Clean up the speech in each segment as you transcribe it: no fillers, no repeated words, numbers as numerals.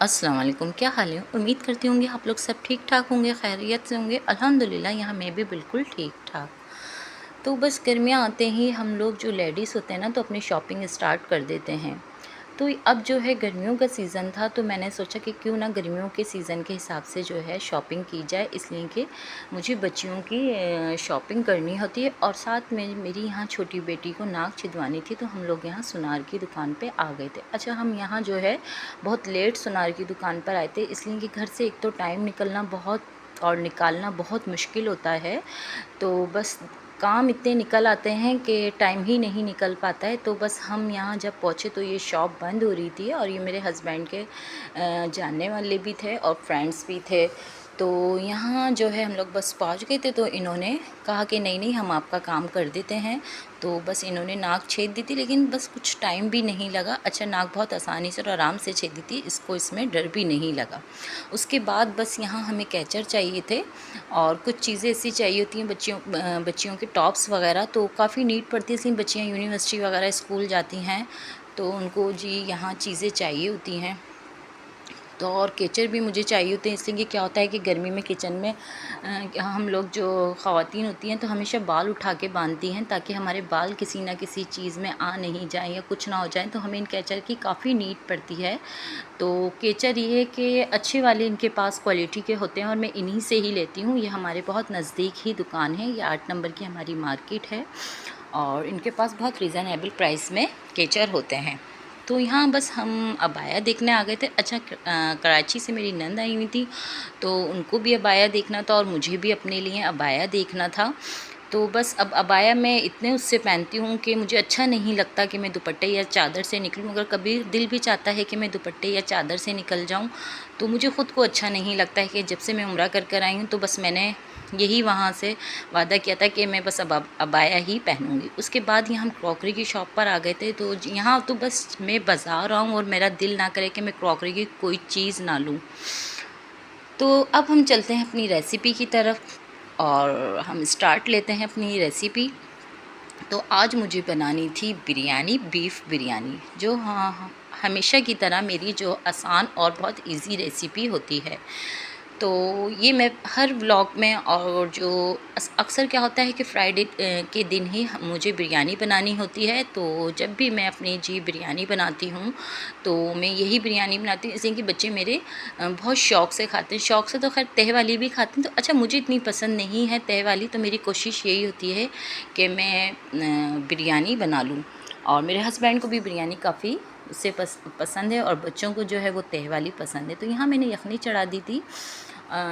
अस्सलाम वालेकुम, क्या हाल है? उम्मीद करती होंगे आप लोग सब ठीक ठाक होंगे, खैरियत से होंगे। अल्हम्दुलिल्लाह यहाँ मैं भी बिल्कुल ठीक ठाक। तो बस गर्मियाँ आते ही हम लोग जो लेडीज़ होते हैं ना, तो अपनी शॉपिंग स्टार्ट कर देते हैं। तो अब जो है गर्मियों का सीज़न था, तो मैंने सोचा कि क्यों ना गर्मियों के सीज़न के हिसाब से जो है शॉपिंग की जाए, इसलिए कि मुझे बच्चियों की शॉपिंग करनी होती है और साथ में मेरी यहाँ छोटी बेटी को नाक छिदवानी थी, तो हम लोग यहाँ सुनार की दुकान पे आ गए थे। अच्छा, हम यहाँ जो है बहुत लेट सुनार की दुकान पर आए थे, इसलिए कि घर से एक तो टाइम निकलना बहुत और निकालना बहुत मुश्किल होता है। तो बस काम इतने निकल आते हैं कि टाइम ही नहीं निकल पाता है। तो बस हम यहाँ जब पहुँचे तो ये शॉप बंद हो रही थी और ये मेरे हस्बैंड के जानने वाले भी थे और फ्रेंड्स भी थे। तो यहाँ जो है हम लोग बस पहुँच गए थे, तो इन्होंने कहा कि नहीं नहीं, हम आपका काम कर देते हैं। तो बस इन्होंने नाक छेद दी थी, लेकिन बस कुछ टाइम भी नहीं लगा। अच्छा, नाक बहुत आसानी से और आराम से छेद दी थी, इसको इसमें डर भी नहीं लगा। उसके बाद बस यहाँ हमें कैचर चाहिए थे और कुछ चीज़ें ऐसी चाहिए होती हैं बच्चियों के टॉप्स वगैरह, तो काफ़ी नीड पड़ती है, इसलिए बच्चियाँ यूनिवर्सिटी वगैरह स्कूल जाती हैं तो उनको जी यहाँ चीज़ें चाहिए होती हैं। तो और केचर भी मुझे चाहिए होते हैं, इसलिए कि क्या होता है कि गर्मी में किचन में हम लोग जो ख़वातीन होती हैं तो हमेशा बाल उठा के बांधती हैं, ताकि हमारे बाल किसी ना किसी चीज़ में आ नहीं जाएं या कुछ ना हो जाए, तो हमें इन केचर की काफ़ी नीड पड़ती है। तो केचर ये है कि अच्छे वाले इनके पास क्वालिटी के होते हैं और मैं इन्हीं से ही लेती हूँ। ये हमारे बहुत नज़दीक ही दुकान है, ये 8 नंबर की हमारी मार्केट है और इनके पास बहुत रीज़नेबल प्राइस में केचर होते हैं। तो यहाँ बस हम अबाया देखने आ गए थे। अच्छा, कराची से मेरी नंद आई हुई थी, तो उनको भी अबाया देखना था और मुझे भी अपने लिए अबाया देखना था। तो बस अब अबाया मैं इतने उससे पहनती हूँ कि मुझे अच्छा नहीं लगता कि मैं दुपट्टे या चादर से निकलूँ। अगर कभी दिल भी चाहता है कि मैं दुपट्टे या चादर से निकल जाऊँ, तो मुझे ख़ुद को अच्छा नहीं लगता है। कि जब से मैं उम्रा कर आई हूँ, तो बस मैंने यही वहाँ से वादा किया था कि मैं बस अब अबाया ही पहनूँगी। उसके बाद यहाँ हम क्रॉकरी की शॉप पर आ गए थे। तो यहाँ तो बस मैं बाज़ार आऊँ और मेरा दिल ना करे कि मैं क्रॉकरी की कोई चीज़ ना लूँ। तो अब हम चलते हैं अपनी रेसिपी की तरफ और हम स्टार्ट लेते हैं अपनी रेसिपी। तो आज मुझे बनानी थी बिरयानी, बीफ बिरयानी, जो हमेशा की तरह मेरी जो आसान और बहुत इजी रेसिपी होती है। तो ये मैं हर व्लॉग में और जो अक्सर क्या होता है कि फ्राइडे के दिन ही मुझे बिरयानी बनानी होती है। तो जब भी मैं अपनी जी बिरयानी बनाती हूँ, तो मैं यही बिरयानी बनाती हूँ, इसलिए कि बच्चे मेरे बहुत शौक़ से खाते हैं। शौक़ से तो खैर तह वाली भी खाते हैं, तो अच्छा मुझे इतनी पसंद नहीं है तह वाली, तो मेरी कोशिश यही होती है कि मैं बिरयानी बना लूँ। और मेरे हस्बैंड को भी बिरयानी काफ़ी उससे पसंद है और बच्चों को जो है वो तह वाली पसंद है। तो यहाँ मैंने यखनी चढ़ा दी थी।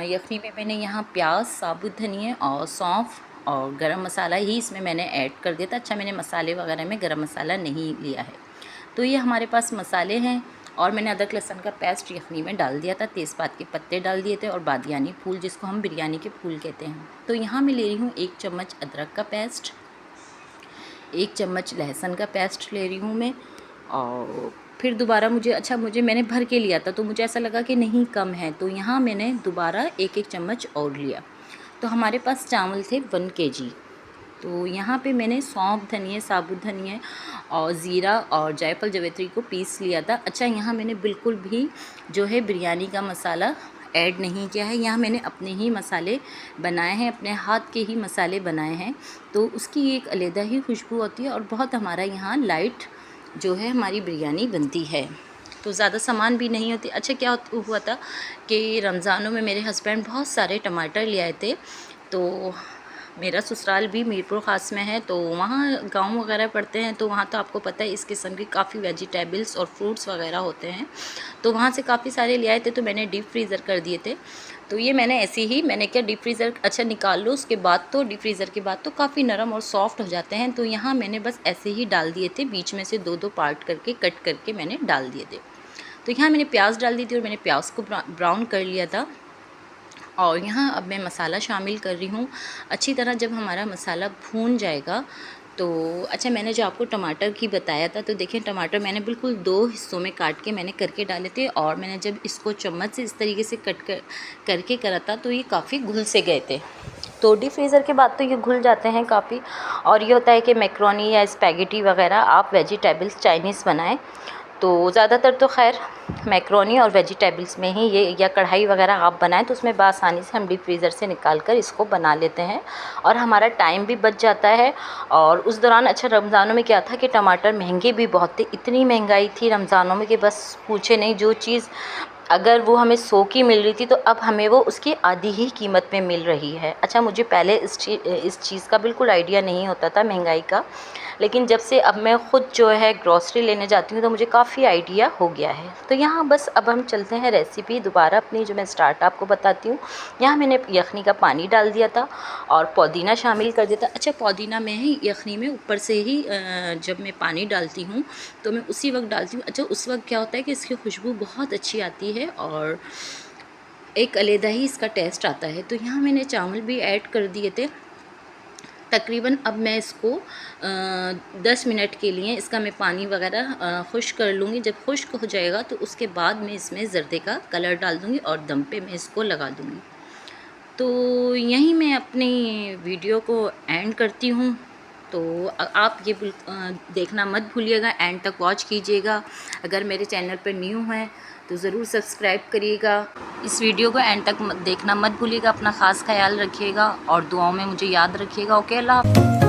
यखनी में मैंने यहाँ प्याज, साबुत धनिया और सौंफ और गरम मसाला ही इसमें मैंने ऐड कर दिया था। अच्छा, मैंने मसाले वगैरह में गरम मसाला नहीं लिया है। तो ये हमारे पास मसाले हैं और मैंने अदरक लहसुन का पेस्ट यखनी में डाल दिया था, तेज़पात के पत्ते डाल दिए थे और बादियानी फूल, जिसको हम बिरयानी के फूल कहते हैं। तो यहाँ मैं ले रही हूँ 1 चम्मच अदरक का पेस्ट, 1 चम्मच लहसुन का पेस्ट ले रही हूँ मैं। और फिर दोबारा मुझे मैंने भर के लिया था, तो मुझे ऐसा लगा कि नहीं कम है, तो यहाँ मैंने दोबारा 1-1 चम्मच और लिया। तो हमारे पास चावल थे 1 kg। तो यहाँ पे मैंने सौंफ, धनिया, साबुत धनिया और ज़ीरा और जायफल जवेत्री को पीस लिया था। अच्छा, यहाँ मैंने बिल्कुल भी जो है बिरयानी का मसाला ऐड नहीं किया है। यहाँ मैंने अपने ही मसाले बनाए हैं, अपने हाथ के ही मसाले बनाए हैं, तो उसकी एक अलग ही खुशबू होती है और बहुत हमारा यहाँ लाइट जो है हमारी बिरयानी बनती है। तो ज़्यादा सामान भी नहीं होती। अच्छा, क्या हुआ था कि रमज़ानों में मेरे हस्बैंड बहुत सारे टमाटर ले आए थे। तो मेरा ससुराल भी मीरपुर ख़ास में है, तो वहाँ गांव वगैरह पड़ते हैं, तो वहाँ तो आपको पता है इस किस्म की काफ़ी वेजिटेबल्स और फ्रूट्स वगैरह होते हैं। तो वहाँ से काफ़ी सारे ले आए थे, तो मैंने डीप फ्रीज़र कर दिए थे। तो ये मैंने क्या डीप फ्रीज़र अच्छा निकाल लो, उसके बाद तो डीप फ्रीज़र के बाद तो काफ़ी नरम और सॉफ्ट हो जाते हैं। तो यहाँ मैंने बस ऐसे ही डाल दिए थे, बीच में से 2-2 पार्ट करके कट करके मैंने डाल दिए थे। तो यहाँ मैंने प्याज डाल दी थी और मैंने प्याज को ब्राउन कर लिया था। और यहाँ अब मैं मसाला शामिल कर रही हूँ। अच्छी तरह जब हमारा मसाला भून जाएगा, तो अच्छा, मैंने जो आपको टमाटर की बताया था, तो देखिए टमाटर मैंने बिल्कुल 2 हिस्सों में काट के मैंने करके डाले थे और मैंने जब इसको चम्मच से इस तरीके से करके करा था, तो ये काफ़ी घुल से गए थे। तो डीप फ्रीज़र के बाद तो ये घुल जाते हैं काफ़ी। और ये होता है कि मैक्रोनी या स्पैगेटी वगैरह आप वेजिटेबल्स चाइनीज़ बनाएं, तो ज़्यादातर तो खैर मैक्रोनी और वेजिटेबल्स में ही ये, या कढ़ाई वगैरह आप बनाएं तो उसमें बआसानी से हम डीप फ्रीज़र से निकाल कर इसको बना लेते हैं और हमारा टाइम भी बच जाता है। और उस दौरान अच्छा रमज़ानों में क्या था कि टमाटर महंगे भी बहुत थे, इतनी महंगाई थी रमज़ानों में कि बस पूछे नहीं। जो चीज़ अगर वो हमें 100 की मिल रही थी तो अब हमें वो उसकी आधी ही कीमत में मिल रही है। अच्छा, मुझे पहले इस चीज़ का बिल्कुल आइडिया नहीं होता था महंगाई का, लेकिन जब से अब मैं ख़ुद जो है ग्रॉसरी लेने जाती हूँ तो मुझे काफ़ी आइडिया हो गया है। तो यहाँ बस अब हम चलते हैं रेसिपी दोबारा अपनी जो मैं स्टार्ट आपको बताती हूँ। यहाँ मैंने यखनी का पानी डाल दिया था और पुदीना शामिल कर दिया था। अच्छा, पुदीना मैं ही यखनी में ऊपर से ही जब मैं पानी डालती हूँ तो मैं उसी वक्त डालती हूँ। अच्छा, उस वक्त क्या होता है कि इसकी खुशबू बहुत अच्छी आती है और एक अलग ही इसका टेस्ट आता है। तो यहाँ मैंने चावल भी ऐड कर दिए थे। तकरीबन अब मैं इसको 10 मिनट के लिए इसका मैं पानी वगैरह खुश्क कर लूँगी। जब खुश्क हो जाएगा तो उसके बाद मैं इसमें ज़र्दे का कलर डाल दूँगी और दम पे मैं इसको लगा दूँगी। तो यहीं मैं अपनी वीडियो को एंड करती हूँ। तो आप ये देखना मत भूलिएगा, एंड तक वॉच कीजिएगा। अगर मेरे चैनल पर न्यू हैं तो ज़रूर सब्सक्राइब करिएगा। इस वीडियो को एंड तक देखना मत भूलिएगा। अपना ख़ास ख्याल रखिएगा और दुआओं में मुझे याद रखिएगा। ओके, अल्लाह हाफ़िज़।